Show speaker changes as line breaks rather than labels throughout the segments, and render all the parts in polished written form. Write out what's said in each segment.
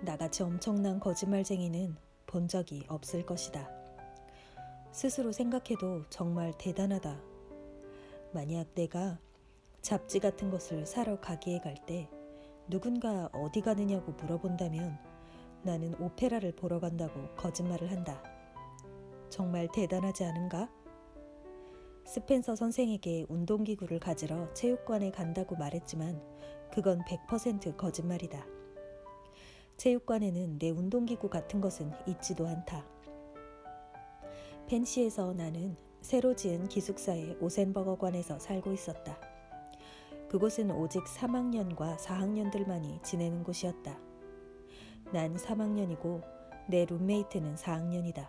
나같이 엄청난 거짓말쟁이는 본 적이 없을 것이다. 스스로 생각해도 정말 대단하다. 만약 내가 잡지 같은 것을 사러 가게에 갈 때 누군가 어디 가느냐고 물어본다면 나는 오페라를 보러 간다고 거짓말을 한다. 정말 대단하지 않은가? 스펜서 선생에게 운동기구를 가지러 체육관에 간다고 말했지만 그건 100% 거짓말이다. 체육관에는 내 운동기구 같은 것은 있지도 않다. 펜시에서 나는 새로 지은 기숙사의 오센버거관에서 살고 있었다. 그곳은 오직 3학년과 4학년들만이 지내는 곳이었다. 난 3학년이고 내 룸메이트는 4학년이다.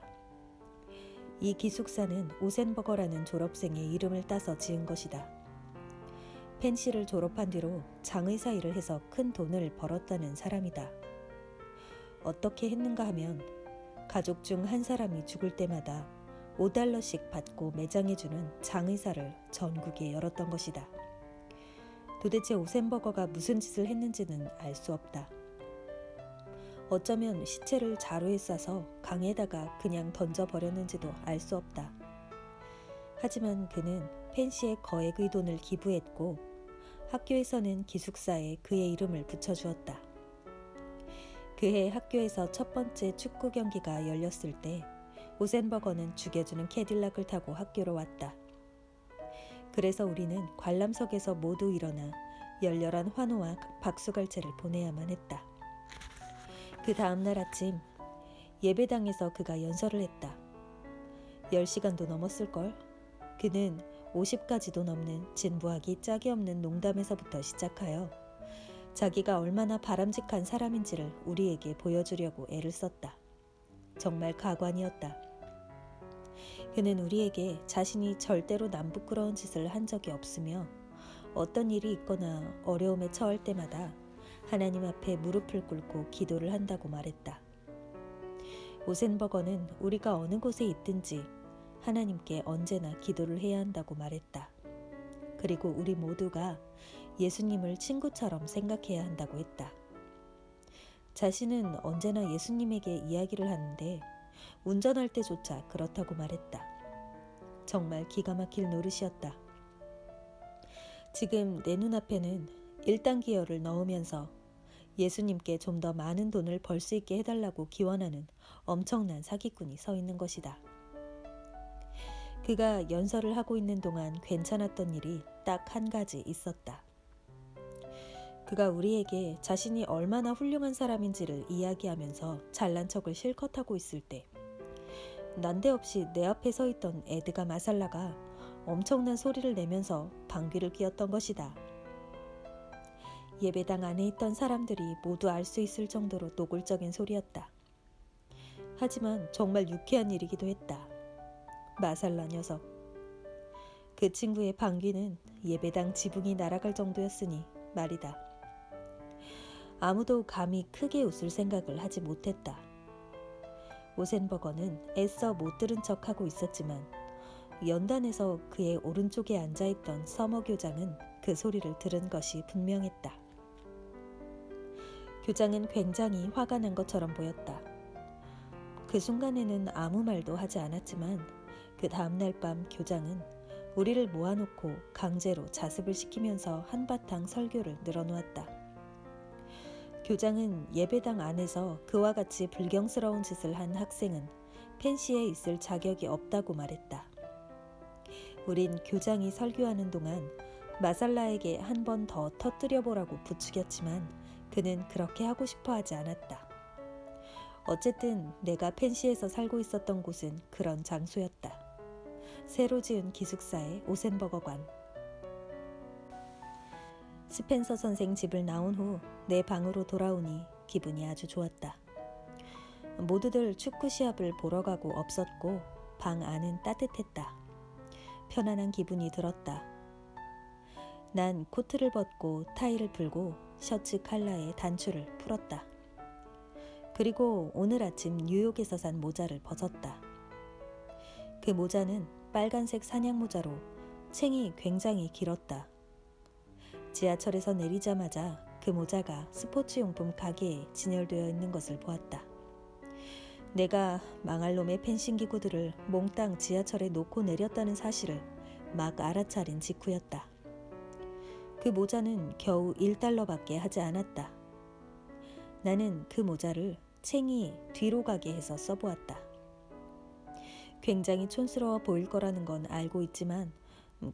이 기숙사는 오센버거라는 졸업생의 이름을 따서 지은 것이다. 펜시를 졸업한 뒤로 장의사 일을 해서 큰 돈을 벌었다는 사람이다. 어떻게 했는가 하면 가족 중 한 사람이 죽을 때마다 $5씩 받고 매장해주는 장의사를 전국에 열었던 것이다. 도대체 오센버거가 무슨 짓을 했는지는 알 수 없다. 어쩌면 시체를 자루에 싸서 강에다가 그냥 던져버렸는지도 알 수 없다. 하지만 그는 펜시에 거액의 돈을 기부했고 학교에서는 기숙사에 그의 이름을 붙여주었다. 그해 학교에서 첫 번째 축구 경기가 열렸을 때 오센버거는 죽여주는 캐딜락을 타고 학교로 왔다. 그래서 우리는 관람석에서 모두 일어나 열렬한 환호와 박수갈채를 보내야만 했다. 그 다음날 아침 예배당에서 그가 연설을 했다. 10시간도 넘었을걸? 그는 50가지도 넘는 진부하기 짝이 없는 농담에서부터 시작하여 자기가 얼마나 바람직한 사람인지를 우리에게 보여주려고 애를 썼다. 정말 가관이었다. 그는 우리에게 자신이 절대로 남 부끄러운 짓을 한 적이 없으며 어떤 일이 있거나 어려움에 처할 때마다 하나님 앞에 무릎을 꿇고 기도를 한다고 말했다. 오센버거는 우리가 어느 곳에 있든지 하나님께 언제나 기도를 해야 한다고 말했다. 그리고 우리 모두가 예수님을 친구처럼 생각해야 한다고 했다. 자신은 언제나 예수님에게 이야기를 하는데 운전할 때조차 그렇다고 말했다. 정말 기가 막힐 노릇이었다. 지금 내 눈앞에는 1단 기어를 넣으면서 예수님께 좀 더 많은 돈을 벌 수 있게 해달라고 기원하는 엄청난 사기꾼이 서 있는 것이다. 그가 연설을 하고 있는 동안 괜찮았던 일이 딱 한 가지 있었다. 그가 우리에게 자신이 얼마나 훌륭한 사람인지를 이야기하면서 잘난 척을 실컷 하고 있을 때 난데없이 내 앞에 서 있던 에드가 마살라가 엄청난 소리를 내면서 방귀를 뀌었던 것이다. 예배당 안에 있던 사람들이 모두 알 수 있을 정도로 노골적인 소리였다. 하지만 정말 유쾌한 일이기도 했다. 마살라 녀석. 그 친구의 방귀는 예배당 지붕이 날아갈 정도였으니 말이다. 아무도 감히 크게 웃을 생각을 하지 못했다. 오센버거는 애써 못 들은 척하고 있었지만 연단에서 그의 오른쪽에 앉아있던 서머 교장은 그 소리를 들은 것이 분명했다. 교장은 굉장히 화가 난 것처럼 보였다. 그 순간에는 아무 말도 하지 않았지만 그 다음날 밤 교장은 우리를 모아놓고 강제로 자습을 시키면서 한바탕 설교를 늘어놓았다. 교장은 예배당 안에서 그와 같이 불경스러운 짓을 한 학생은 펜시에 있을 자격이 없다고 말했다. 우린 교장이 설교하는 동안 마살라에게 한 번 더 터뜨려보라고 부추겼지만 그는 그렇게 하고 싶어 하지 않았다. 어쨌든 내가 펜시에서 살고 있었던 곳은 그런 장소였다. 새로 지은 기숙사의 오센버거관. 스펜서 선생 집을 나온 후 내 방으로 돌아오니 기분이 아주 좋았다. 모두들 축구 시합을 보러 가고 없었고 방 안은 따뜻했다. 편안한 기분이 들었다. 난 코트를 벗고 타이를 풀고 셔츠 칼라에 단추를 풀었다. 그리고 오늘 아침 뉴욕에서 산 모자를 벗었다. 그 모자는 빨간색 사냥 모자로 챙이 굉장히 길었다. 지하철에서 내리자마자 그 모자가 스포츠용품 가게에 진열되어 있는 것을 보았다. 내가 망할 놈의 펜싱 기구들을 몽땅 지하철에 놓고 내렸다는 사실을 막 알아차린 직후였다. 그 모자는 겨우 1달러밖에 하지 않았다. 나는 그 모자를 챙이 뒤로 가게 해서 써보았다. 굉장히 촌스러워 보일 거라는 건 알고 있지만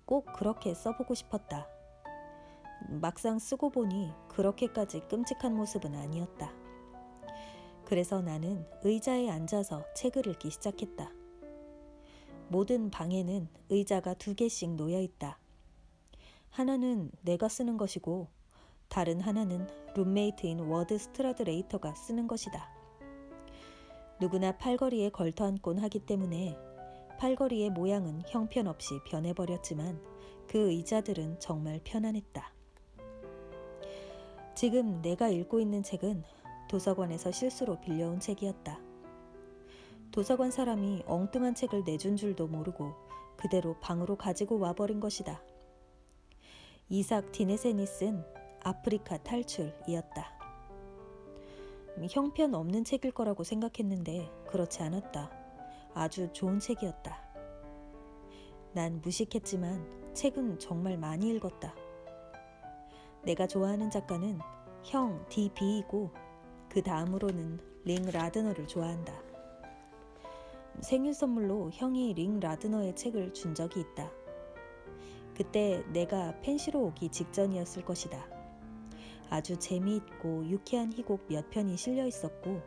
꼭 그렇게 써보고 싶었다. 막상 쓰고 보니 그렇게까지 끔찍한 모습은 아니었다. 그래서 나는 의자에 앉아서 책을 읽기 시작했다. 모든 방에는 의자가 2개씩 놓여 있다. 하나는 내가 쓰는 것이고 다른 하나는 룸메이트인 워드 스트라드레이터가 쓰는 것이다. 누구나 팔걸이에 걸터앉곤 하기 때문에 팔걸이의 모양은 형편없이 변해버렸지만 그 의자들은 정말 편안했다. 지금 내가 읽고 있는 책은 도서관에서 실수로 빌려온 책이었다. 도서관 사람이 엉뚱한 책을 내준 줄도 모르고 그대로 방으로 가지고 와버린 것이다. 이삭 디네센이 쓴 아프리카 탈출이었다. 형편없는 책일 거라고 생각했는데 그렇지 않았다. 아주 좋은 책이었다. 난 무식했지만 책은 정말 많이 읽었다. 내가 좋아하는 작가는 형 D.B이고 그 다음으로는 링 라드너를 좋아한다. 생일 선물로 형이 링 라드너의 책을 준 적이 있다. 그때 내가 펜시로 오기 직전이었을 것이다. 아주 재미있고 유쾌한 희곡 몇 편이 실려 있었고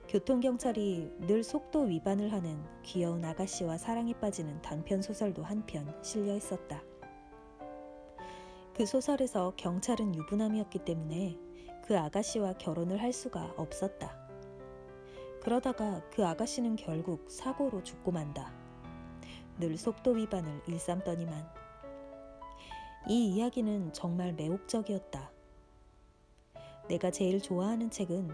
교통경찰이 늘 속도 위반을 하는 귀여운 아가씨와 사랑에 빠지는 단편 소설도 한 편 실려 있었다. 그 소설에서 경찰은 유부남이었기 때문에 그 아가씨와 결혼을 할 수가 없었다. 그러다가 그 아가씨는 결국 사고로 죽고 만다. 늘 속도 위반을 일삼더니만. 이 이야기는 정말 매혹적이었다. 내가 제일 좋아하는 책은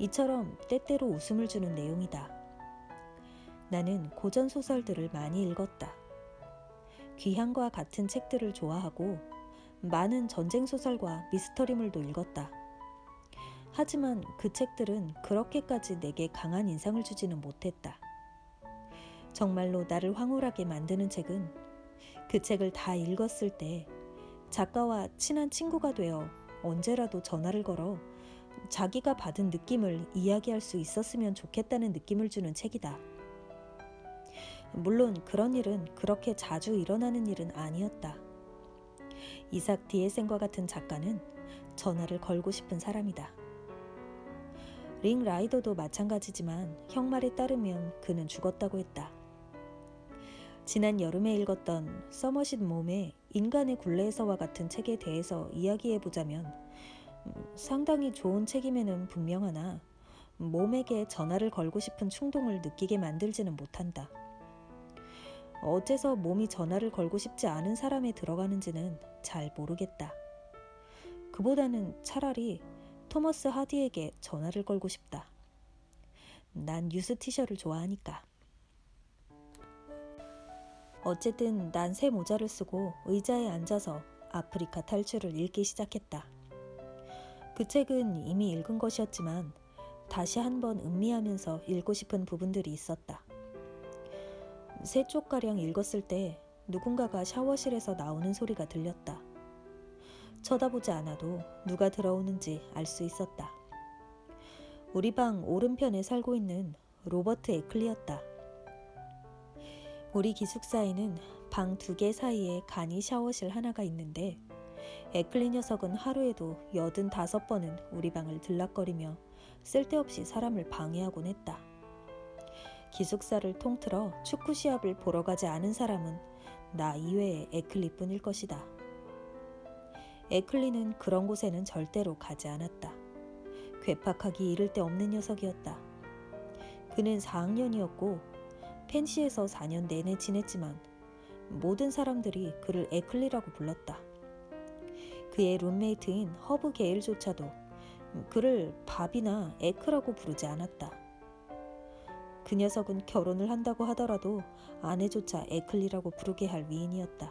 이처럼 때때로 웃음을 주는 내용이다. 나는 고전 소설들을 많이 읽었다. 귀향과 같은 책들을 좋아하고 많은 전쟁 소설과 미스터리물도 읽었다. 하지만 그 책들은 그렇게까지 내게 강한 인상을 주지는 못했다. 정말로 나를 황홀하게 만드는 책은 그 책을 다 읽었을 때 작가와 친한 친구가 되어 언제라도 전화를 걸어 자기가 받은 느낌을 이야기할 수 있었으면 좋겠다는 느낌을 주는 책이다. 물론 그런 일은 그렇게 자주 일어나는 일은 아니었다. 이삭 디에센과 같은 작가는 전화를 걸고 싶은 사람이다. 링 라이더도 마찬가지지만 형 말에 따르면 그는 죽었다고 했다. 지난 여름에 읽었던 서머싯 몸의 인간의 굴레에서와 같은 책에 대해서 이야기해보자면 상당히 좋은 책임에는 분명하나 몸에게 전화를 걸고 싶은 충동을 느끼게 만들지는 못한다. 어째서 몸이 전화를 걸고 싶지 않은 사람에 들어가는지는 잘 모르겠다. 그보다는 차라리 토머스 하디에게 전화를 걸고 싶다. 난 뉴스티셔를 좋아하니까. 어쨌든 난 새 모자를 쓰고 의자에 앉아서 아프리카 탈출을 읽기 시작했다. 그 책은 이미 읽은 것이었지만 다시 한번 음미하면서 읽고 싶은 부분들이 있었다. 3쪽가량 읽었을 때 누군가가 샤워실에서 나오는 소리가 들렸다. 쳐다보지 않아도 누가 들어오는지 알 수 있었다. 우리 방 오른편에 살고 있는 로버트 에클리였다. 우리 기숙사에는 방 2개 사이에 간이 샤워실 하나가 있는데 에클리 녀석은 하루에도 85번은 우리 방을 들락거리며 쓸데없이 사람을 방해하곤 했다. 기숙사를 통틀어 축구 시합을 보러 가지 않은 사람은 나 이외에 에클리뿐일 것이다. 에클리는 그런 곳에는 절대로 가지 않았다. 괴팍하기 이를 데 없는 녀석이었다. 그는 4학년이었고 펜시에서 4년 내내 지냈지만 모든 사람들이 그를 에클리라고 불렀다. 그의 룸메이트인 허브 게일조차도 그를 밥이나 에크라고 부르지 않았다. 그 녀석은 결혼을 한다고 하더라도 아내조차 에클리라고 부르게 할 위인이었다.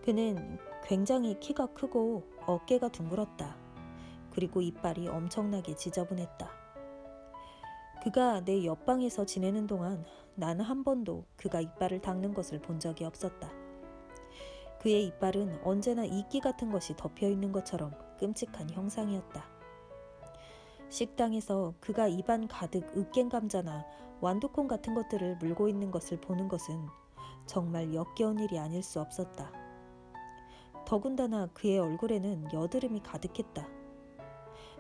그는 굉장히 키가 크고 어깨가 둥글었다. 그리고 이빨이 엄청나게 지저분했다. 그가 내 옆방에서 지내는 동안 나는 한 번도 그가 이빨을 닦는 것을 본 적이 없었다. 그의 이빨은 언제나 이끼 같은 것이 덮여있는 것처럼 끔찍한 형상이었다. 식당에서 그가 입안 가득 으깬 감자나 완두콩 같은 것들을 물고 있는 것을 보는 것은 정말 역겨운 일이 아닐 수 없었다. 더군다나 그의 얼굴에는 여드름이 가득했다.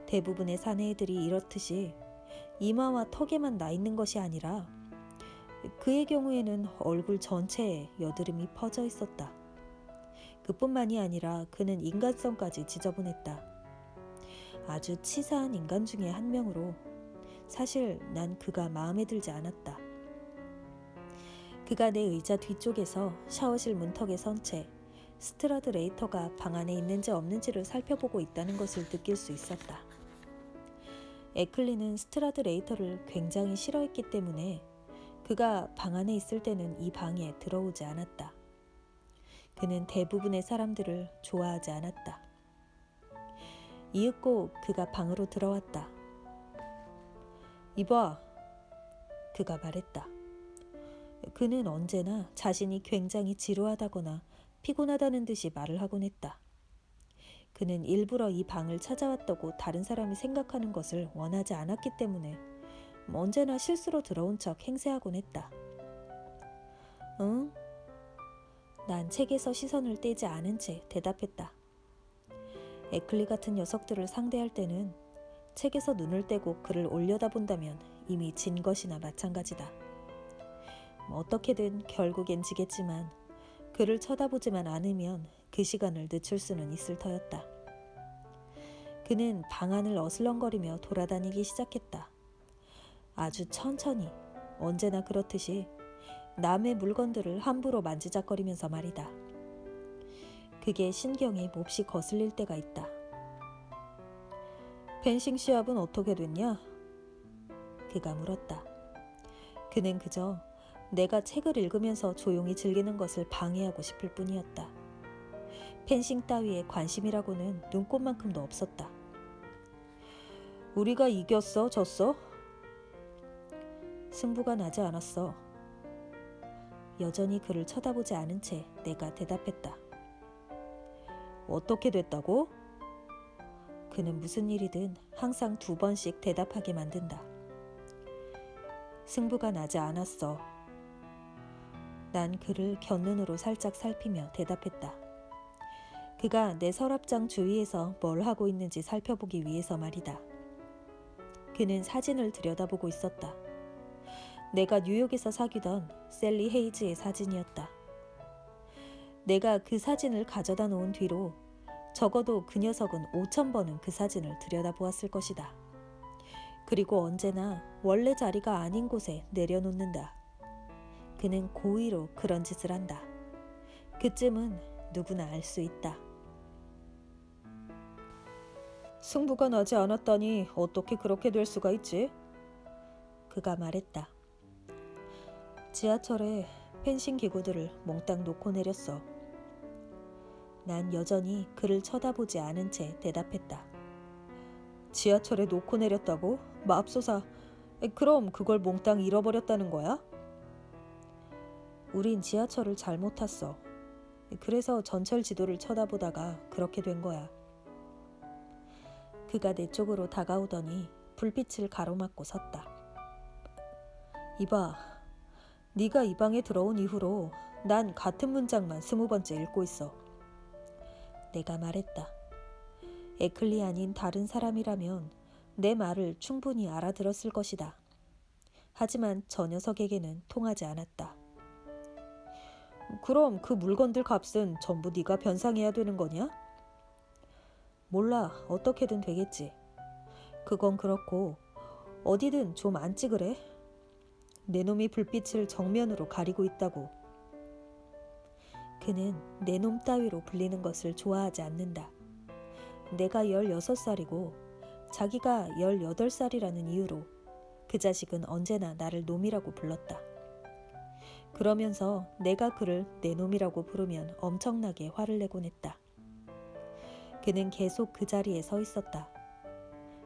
대부분의 사내애들이 이렇듯이 이마와 턱에만 나 있는 것이 아니라 그의 경우에는 얼굴 전체에 여드름이 퍼져 있었다. 그뿐만이 아니라 그는 인간성까지 지저분했다. 아주 치사한 인간 중에 한 명으로 사실 난 그가 마음에 들지 않았다. 그가 내 의자 뒤쪽에서 샤워실 문턱에 선 채 스트라드레이터가 방 안에 있는지 없는지를 살펴보고 있다는 것을 느낄 수 있었다. 애클리는 스트라드레이터를 굉장히 싫어했기 때문에 그가 방 안에 있을 때는 이 방에 들어오지 않았다. 그는 대부분의 사람들을 좋아하지 않았다. 이윽고 그가 방으로 들어왔다. 이봐, 그가 말했다. 그는 언제나 자신이 굉장히 지루하다거나 피곤하다는 듯이 말을 하곤 했다. 그는 일부러 이 방을 찾아왔다고 다른 사람이 생각하는 것을 원하지 않았기 때문에 언제나 실수로 들어온 척 행세하곤 했다. 응? 난 책에서 시선을 떼지 않은 채 대답했다. 애클리 같은 녀석들을 상대할 때는 책에서 눈을 떼고 그를 올려다본다면 이미 진 것이나 마찬가지다. 어떻게든 결국엔 지겠지만 그를 쳐다보지만 않으면 그 시간을 늦출 수는 있을 터였다. 그는 방 안을 어슬렁거리며 돌아다니기 시작했다. 아주 천천히, 언제나 그렇듯이 남의 물건들을 함부로 만지작거리면서 말이다. 그게 신경이 몹시 거슬릴 때가 있다. 펜싱 시합은 어떻게 됐냐? 그가 물었다. 그는 그저 내가 책을 읽으면서 조용히 즐기는 것을 방해하고 싶을 뿐이었다. 펜싱 따위에 관심이라고는 눈꼽만큼도 없었다. 우리가 이겼어? 졌어? 승부가 나지 않았어. 여전히 그를 쳐다보지 않은 채 내가 대답했다. 어떻게 됐다고? 그는 무슨 일이든 항상 2번씩 대답하게 만든다. 승부가 나지 않았어. 난 그를 곁눈으로 살짝 살피며 대답했다. 그가 내 서랍장 주위에서 뭘 하고 있는지 살펴보기 위해서 말이다. 그는 사진을 들여다보고 있었다. 내가 뉴욕에서 사귀던 셀리 헤이즈의 사진이었다. 내가 그 사진을 가져다 놓은 뒤로 적어도 그 녀석은 5,000번은 그 사진을 들여다보았을 것이다. 그리고 언제나 원래 자리가 아닌 곳에 내려놓는다. 그는 고의로 그런 짓을 한다. 그쯤은 누구나 알 수 있다. 승부가 나지 않았다니 어떻게 그렇게 될 수가 있지? 그가 말했다. 지하철에 펜싱 기구들을 몽땅 놓고 내렸어. 난 여전히 그를 쳐다보지 않은 채 대답했다. 지하철에 놓고 내렸다고? 맙소사. 그럼 그걸 몽땅 잃어버렸다는 거야? 우린 지하철을 잘못 탔어. 그래서 전철 지도를 쳐다보다가 그렇게 된 거야. 그가 내 쪽으로 다가오더니 불빛을 가로막고 섰다. 이봐, 네가 이 방에 들어온 이후로 난 같은 문장만 20번째 읽고 있어. 내가 말했다. 애클리 아닌 다른 사람이라면 내 말을 충분히 알아들었을 것이다. 하지만 저 녀석에게는 통하지 않았다. 그럼 그 물건들 값은 전부 네가 변상해야 되는 거냐? 몰라, 어떻게든 되겠지. 그건 그렇고 어디든 좀 안 찍으래? 내 놈이 불빛을 정면으로 가리고 있다고. 그는 내 놈 따위로 불리는 것을 좋아하지 않는다. 내가 16살이고 자기가 18살이라는 이유로 그 자식은 언제나 나를 놈이라고 불렀다. 그러면서 내가 그를 내 놈이라고 부르면 엄청나게 화를 내곤 했다. 그는 계속 그 자리에 서 있었다.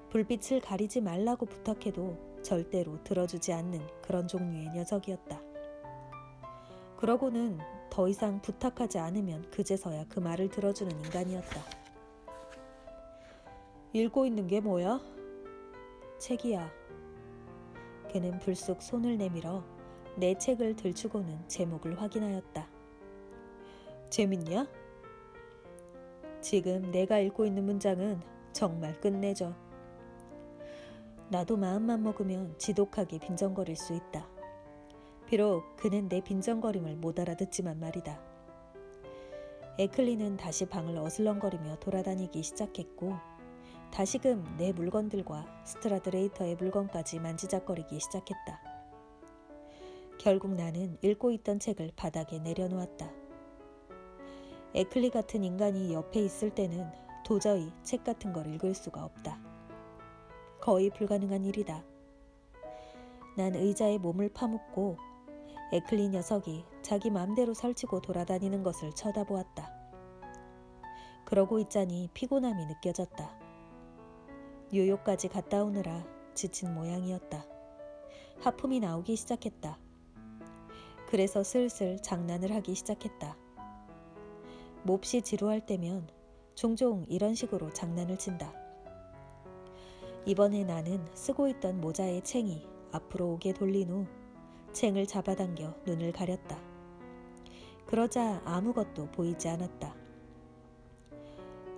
불빛을 가리지 말라고 부탁해도 절대로 들어주지 않는 그런 종류의 녀석이었다. 그러고는 더 이상 부탁하지 않으면 그제서야 그 말을 들어주는 인간이었다. 읽고 있는 게 뭐야? 책이야. 그는 불쑥 손을 내밀어 내 책을 들추고는 제목을 확인하였다. 재밌냐? 지금 내가 읽고 있는 문장은 정말 끝내줘. 나도 마음만 먹으면 지독하게 빈정거릴 수 있다. 비록 그는 내 빈정거림을 못 알아듣지만 말이다. 에클리는 다시 방을 어슬렁거리며 돌아다니기 시작했고 다시금 내 물건들과 스트라드레이터의 물건까지 만지작거리기 시작했다. 결국 나는 읽고 있던 책을 바닥에 내려놓았다. 에클리 같은 인간이 옆에 있을 때는 도저히 책 같은 걸 읽을 수가 없다. 거의 불가능한 일이다. 난 의자에 몸을 파묻고 에클리 녀석이 자기 맘대로 설치고 돌아다니는 것을 쳐다보았다. 그러고 있자니 피곤함이 느껴졌다. 뉴욕까지 갔다 오느라 지친 모양이었다. 하품이 나오기 시작했다. 그래서 슬슬 장난을 하기 시작했다. 몹시 지루할 때면 종종 이런 식으로 장난을 친다. 이번에 나는 쓰고 있던 모자의 챙이 앞으로 오게 돌린 후 챙을 잡아당겨 눈을 가렸다. 그러자 아무것도 보이지 않았다.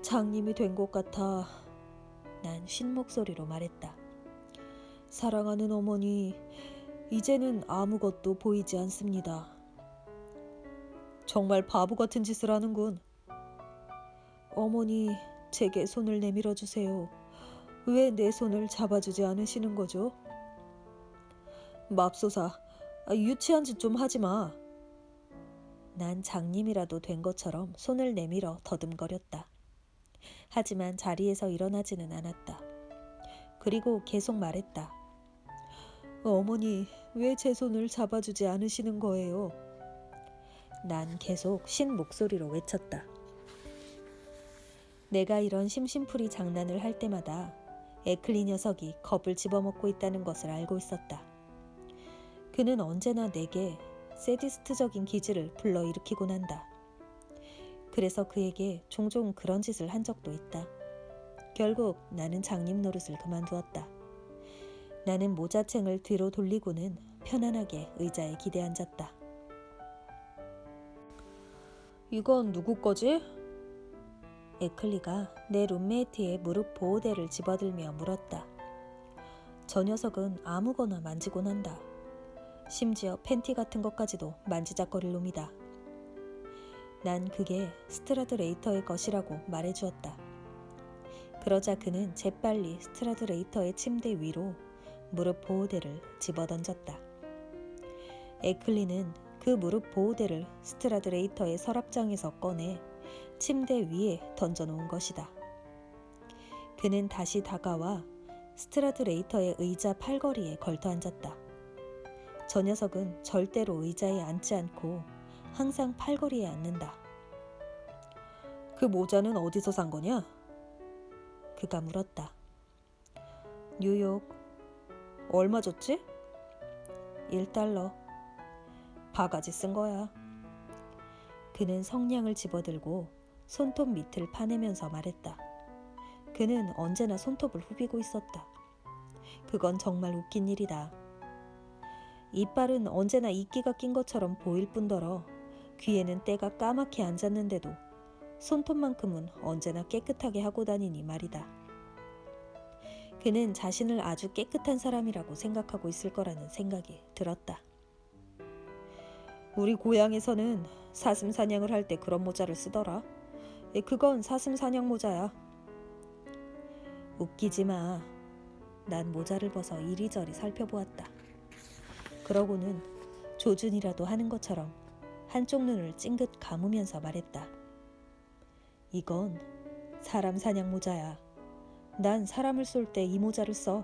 장님이 된 것 같아. 난 쉰 목소리로 말했다. 사랑하는 어머니, 이제는 아무것도 보이지 않습니다. 정말 바보 같은 짓을 하는군. 어머니, 제게 손을 내밀어 주세요. 왜 내 손을 잡아주지 않으시는 거죠? 맙소사, 유치한 짓 좀 하지 마. 난 장님이라도 된 것처럼 손을 내밀어 더듬거렸다. 하지만 자리에서 일어나지는 않았다. 그리고 계속 말했다. 어머니, 왜 제 손을 잡아주지 않으시는 거예요? 난 계속 쉰 목소리로 외쳤다. 내가 이런 심심풀이 장난을 할 때마다 에클리 녀석이 겁을 집어먹고 있다는 것을 알고 있었다. 그는 언제나 내게 세디스트적인 기질을 불러일으키곤 한다. 그래서 그에게 종종 그런 짓을 한 적도 있다. 결국 나는 장님 노릇을 그만두었다. 나는 모자챙을 뒤로 돌리고는 편안하게 의자에 기대앉았다. 이건 누구 거지? 에클리가 내 룸메이트의 무릎 보호대를 집어들며 물었다. 저 녀석은 아무거나 만지곤 한다. 심지어 팬티 같은 것까지도 만지작거릴 놈이다. 난 그게 스트라드레이터의 것이라고 말해주었다. 그러자 그는 재빨리 스트라드레이터의 침대 위로 무릎 보호대를 집어던졌다. 에클리는 그 무릎 보호대를 스트라드레이터의 서랍장에서 꺼내 침대 위에 던져놓은 것이다. 그는 다시 다가와 스트라드레이터의 의자 팔걸이에 걸터 앉았다. 저 녀석은 절대로 의자에 앉지 않고 항상 팔걸이에 앉는다. 그 모자는 어디서 산 거냐? 그가 물었다. 뉴욕. 얼마 줬지? $1. 바가지 쓴 거야. 그는 성냥을 집어들고 손톱 밑을 파내면서 말했다. 그는 언제나 손톱을 후비고 있었다. 그건 정말 웃긴 일이다. 이빨은 언제나 이끼가 낀 것처럼 보일 뿐더러 귀에는 때가 까맣게 앉았는데도 손톱만큼은 언제나 깨끗하게 하고 다니니 말이다. 그는 자신을 아주 깨끗한 사람이라고 생각하고 있을 거라는 생각이 들었다. 우리 고향에서는 사슴 사냥을 할 때 그런 모자를 쓰더라. 그건 사슴 사냥 모자야. 웃기지 마. 난 모자를 벗어 이리저리 살펴보았다. 그러고는 조준이라도 하는 것처럼 한쪽 눈을 찡긋 감으면서 말했다. 이건 사람 사냥 모자야. 난 사람을 쏠 때 이 모자를 써.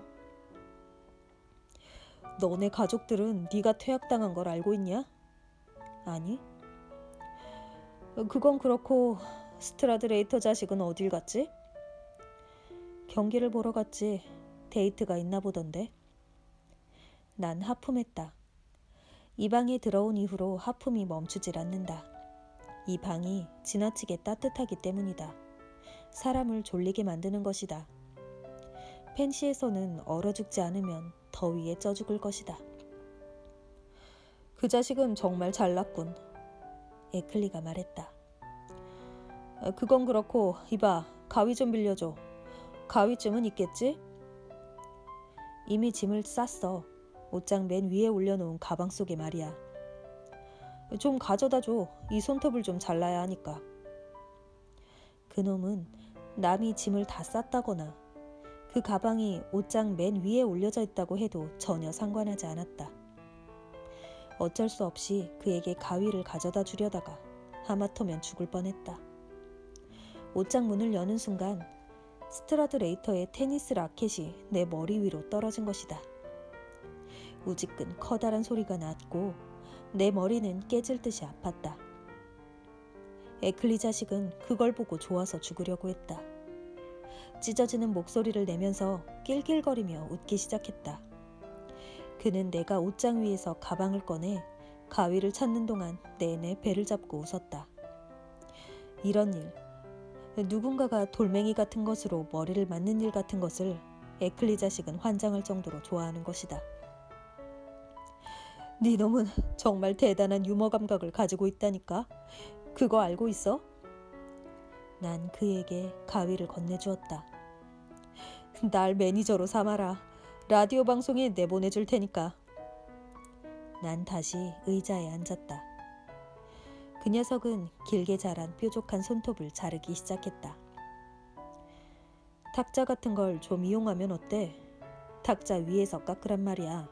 너네 가족들은 네가 퇴학당한 걸 알고 있냐? 아니. 그건 그렇고 스트라드레이터 자식은 어딜 갔지? 경기를 보러 갔지. 데이트가 있나 보던데. 난 하품했다. 이 방에 들어온 이후로 하품이 멈추질 않는다. 이 방이 지나치게 따뜻하기 때문이다. 사람을 졸리게 만드는 것이다. 펜시에서는 얼어 죽지 않으면 더위에 쪄 죽을 것이다. 그 자식은 정말 잘났군. 에클리가 말했다. 그건 그렇고 이봐, 가위 좀 빌려줘. 가위쯤은 있겠지? 이미 짐을 쌌어. 옷장 맨 위에 올려놓은 가방 속에 말이야. 좀 가져다 줘. 이 손톱을 좀 잘라야 하니까. 그놈은 남이 짐을 다 쌌다거나 그 가방이 옷장 맨 위에 올려져 있다고 해도 전혀 상관하지 않았다. 어쩔 수 없이 그에게 가위를 가져다 주려다가 하마터면 죽을 뻔했다. 옷장 문을 여는 순간 스트라드레이터의 테니스 라켓이 내 머리 위로 떨어진 것이다. 우지끈 커다란 소리가 났고 내 머리는 깨질 듯이 아팠다. 에클리 자식은 그걸 보고 좋아서 죽으려고 했다. 찢어지는 목소리를 내면서 낄낄거리며 웃기 시작했다. 그는 내가 옷장 위에서 가방을 꺼내 가위를 찾는 동안 내내 배를 잡고 웃었다. 이런 일, 누군가가 돌멩이 같은 것으로 머리를 맞는 일 같은 것을 에클리 자식은 환장할 정도로 좋아하는 것이다. 네 놈은 정말 대단한 유머 감각을 가지고 있다니까. 그거 알고 있어? 난 그에게 가위를 건네주었다. 날 매니저로 삼아라. 라디오 방송에 내보내줄 테니까. 난 다시 의자에 앉았다. 그 녀석은 길게 자란 뾰족한 손톱을 자르기 시작했다. 탁자 같은 걸 좀 이용하면 어때? 탁자 위에서 깎으란 말이야.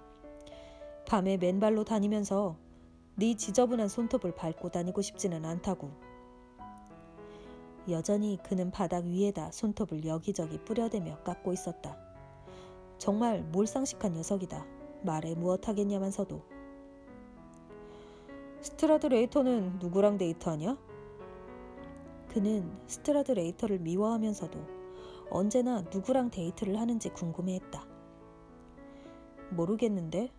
밤에 맨발로 다니면서 네 지저분한 손톱을 밟고 다니고 싶지는 않다고. 여전히 그는 바닥 위에다 손톱을 여기저기 뿌려대며 깎고 있었다. 정말 몰상식한 녀석이다. 말해 무엇하겠냐면서도. 스트라드레이터는 누구랑 데이트하냐? 그는 스트라드레이터를 미워하면서도 언제나 누구랑 데이트를 하는지 궁금해했다. 모르겠는데?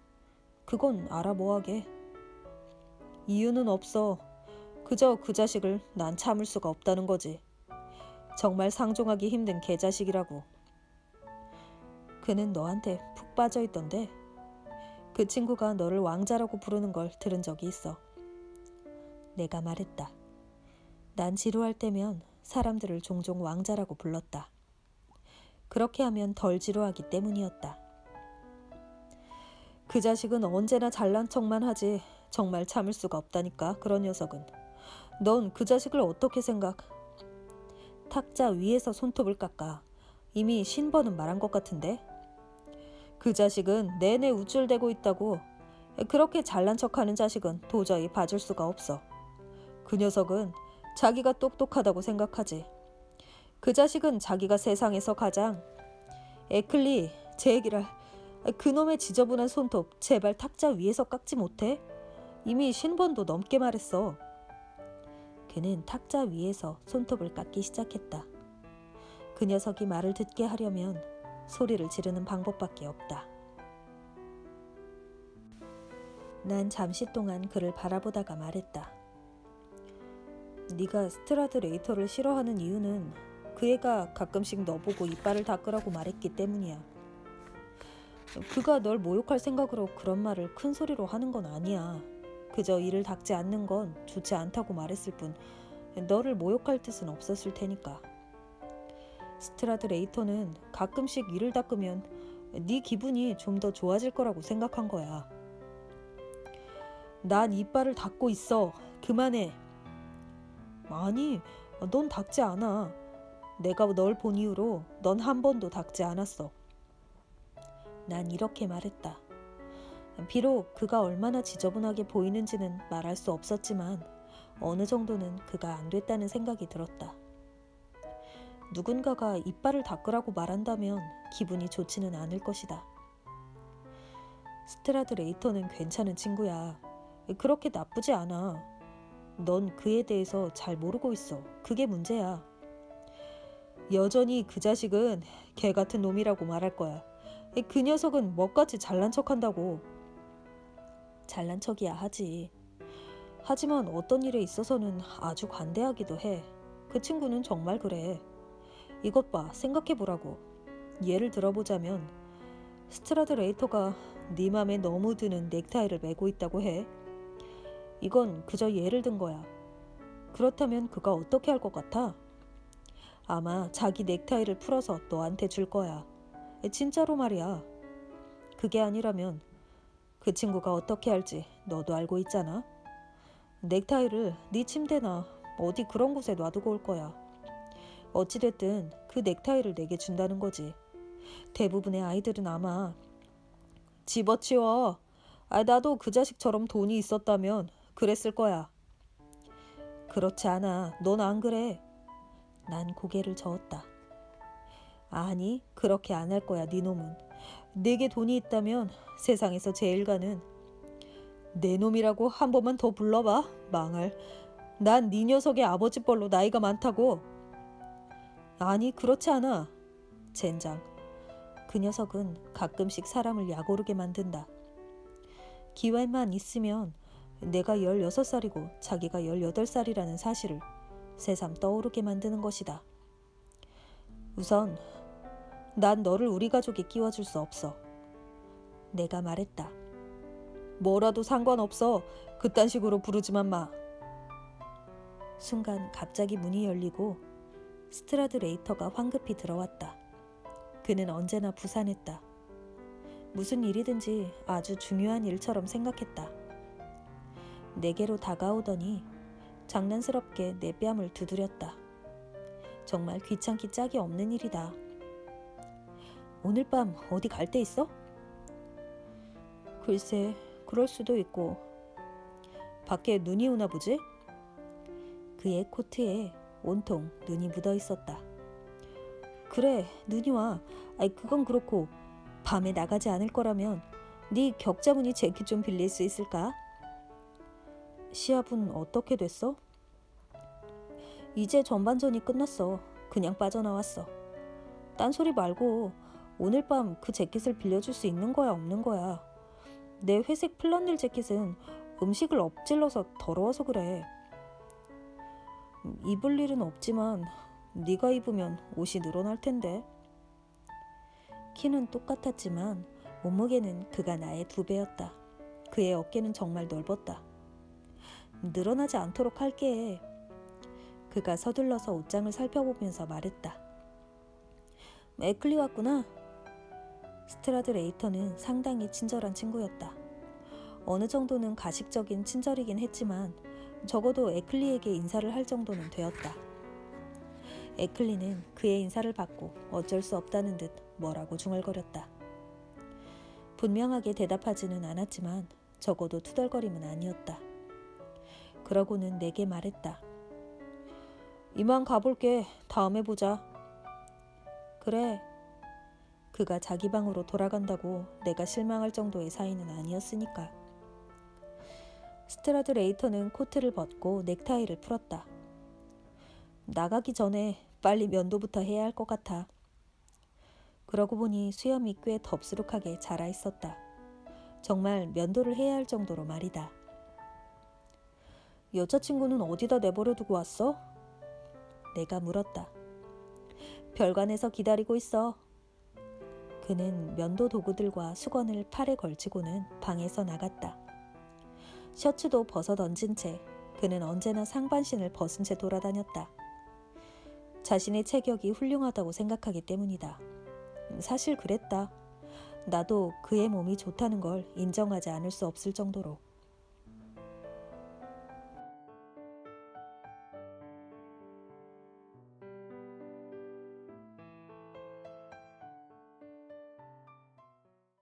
그건 알아 뭐하게. 이유는 없어. 그저 그 자식을 난 참을 수가 없다는 거지. 정말 상종하기 힘든 개자식이라고. 그는 너한테 푹 빠져있던데. 그 친구가 너를 왕자라고 부르는 걸 들은 적이 있어. 내가 말했다. 난 지루할 때면 사람들을 종종 왕자라고 불렀다. 그렇게 하면 덜 지루하기 때문이었다. 그 자식은 언제나 잘난 척만 하지. 정말 참을 수가 없다니까 그런 녀석은. 넌 그 자식을 어떻게 생각? 탁자 위에서 손톱을 깎아. 이미 신번은 말한 것 같은데. 그 자식은 내내 우쭐대고 있다고. 그렇게 잘난 척하는 자식은 도저히 봐줄 수가 없어. 그 녀석은 자기가 똑똑하다고 생각하지. 그 자식은 자기가 세상에서 가장. 에클리, 제 얘기를. 그놈의 지저분한 손톱 제발 탁자 위에서 깎지 못해? 이미 신번도 넘게 말했어. 그는 탁자 위에서 손톱을 깎기 시작했다. 그 녀석이 말을 듣게 하려면 소리를 지르는 방법밖에 없다. 난 잠시 동안 그를 바라보다가 말했다. 네가 스트라드레이터를 싫어하는 이유는 그 애가 가끔씩 너보고 이빨을 닦으라고 말했기 때문이야. 그가 널 모욕할 생각으로 그런 말을 큰 소리로 하는 건 아니야. 그저 이를 닦지 않는 건 좋지 않다고 말했을 뿐 너를 모욕할 뜻은 없었을 테니까. 스트라드레이터는 가끔씩 이를 닦으면 네 기분이 좀 더 좋아질 거라고 생각한 거야. 난 이빨을 닦고 있어. 그만해. 아니, 넌 닦지 않아. 내가 널 본 이후로 넌 한 번도 닦지 않았어. 난 이렇게 말했다. 비록 그가 얼마나 지저분하게 보이는지는 말할 수 없었지만 어느 정도는 그가 안 됐다는 생각이 들었다. 누군가가 이빨을 닦으라고 말한다면 기분이 좋지는 않을 것이다. 스트라드레이터는 괜찮은 친구야. 그렇게 나쁘지 않아. 넌 그에 대해서 잘 모르고 있어. 그게 문제야. 여전히 그 자식은 개 같은 놈이라고 말할 거야. 그 녀석은 뭐같이 잘난 척한다고. 잘난 척이야 하지. 하지만 어떤 일에 있어서는 아주 관대하기도 해. 그 친구는 정말 그래. 이것 봐, 생각해보라고. 예를 들어보자면 스트라드레이터가 네 맘에 너무 드는 넥타이를 메고 있다고 해. 이건 그저 예를 든 거야. 그렇다면 그가 어떻게 할 것 같아? 아마 자기 넥타이를 풀어서 너한테 줄 거야. 진짜로 말이야. 그게 아니라면 그 친구가 어떻게 할지 너도 알고 있잖아. 넥타이를 네 침대나 어디 그런 곳에 놔두고 올 거야. 어찌됐든 그 넥타이를 내게 준다는 거지. 대부분의 아이들은 아마 집어치워. 나도 그 자식처럼 돈이 있었다면 그랬을 거야. 그렇지 않아. 넌 안 그래. 난 고개를 저었다. 아니, 그렇게 안 할 거야, 네 놈은. 내게 돈이 있다면 세상에서 제일 가는 내 놈이라고 한 번만 더 불러봐. 망할. 난 네 녀석의 아버지 뻘로 나이가 많다고. 아니, 그렇지 않아. 젠장. 그 녀석은 가끔씩 사람을 약오르게 만든다. 기회만 있으면 내가 16살이고 자기가 18살이라는 사실을 새삼 떠오르게 만드는 것이다. 우선 난 너를 우리 가족에 끼워줄 수 없어. 내가 말했다. 뭐라도 상관없어. 그딴 식으로 부르지만 마. 순간 갑자기 문이 열리고 스트라드레이터가 황급히 들어왔다. 그는 언제나 부산했다. 무슨 일이든지 아주 중요한 일처럼 생각했다. 내게로 다가오더니 장난스럽게 내 뺨을 두드렸다. 정말 귀찮기 짝이 없는 일이다. 오늘 밤 어디 갈 데 있어? 글쎄, 그럴 수도 있고. 밖에 눈이 오나 보지? 그의 코트에 온통 눈이 묻어 있었다. 그래, 눈이 와. 그건 그렇고 밤에 나가지 않을 거라면 네 격자무늬 재킷 좀 빌릴 수 있을까? 시합은 어떻게 됐어? 이제 전반전이 끝났어. 그냥 빠져나왔어. 딴소리 말고 오늘 밤 그 재킷을 빌려줄 수 있는 거야, 없는 거야? 내 회색 플란넬 재킷은 음식을 엎질러서 더러워서 그래. 입을 일은 없지만 네가 입으면 옷이 늘어날 텐데. 키는 똑같았지만 몸무게는 그가 나의 2배였다. 그의 어깨는 정말 넓었다. 늘어나지 않도록 할게. 그가 서둘러서 옷장을 살펴보면서 말했다. 에클리 왔구나. 스트라드레이터는 상당히 친절한 친구였다. 어느 정도는 가식적인 친절이긴 했지만 적어도 에클리에게 인사를 할 정도는 되었다. 에클리는 그의 인사를 받고 어쩔 수 없다는 듯 뭐라고 중얼거렸다. 분명하게 대답하지는 않았지만 적어도 투덜거림은 아니었다. 그러고는 내게 말했다. 이만 가볼게. 다음에 보자. 그래. 그가 자기 방으로 돌아간다고 내가 실망할 정도의 사이는 아니었으니까. 스트라드레이터는 코트를 벗고 넥타이를 풀었다. 나가기 전에 빨리 면도부터 해야 할 것 같아. 그러고 보니 수염이 꽤 덥수룩하게 자라 있었다. 정말 면도를 해야 할 정도로 말이다. 여자친구는 어디다 내버려 두고 왔어? 내가 물었다. 별관에서 기다리고 있어. 그는 면도 도구들과 수건을 팔에 걸치고는 방에서 나갔다. 셔츠도 벗어 던진 채 그는 언제나 상반신을 벗은 채 돌아다녔다. 자신의 체격이 훌륭하다고 생각하기 때문이다. 사실 그랬다. 나도 그의 몸이 좋다는 걸 인정하지 않을 수 없을 정도로.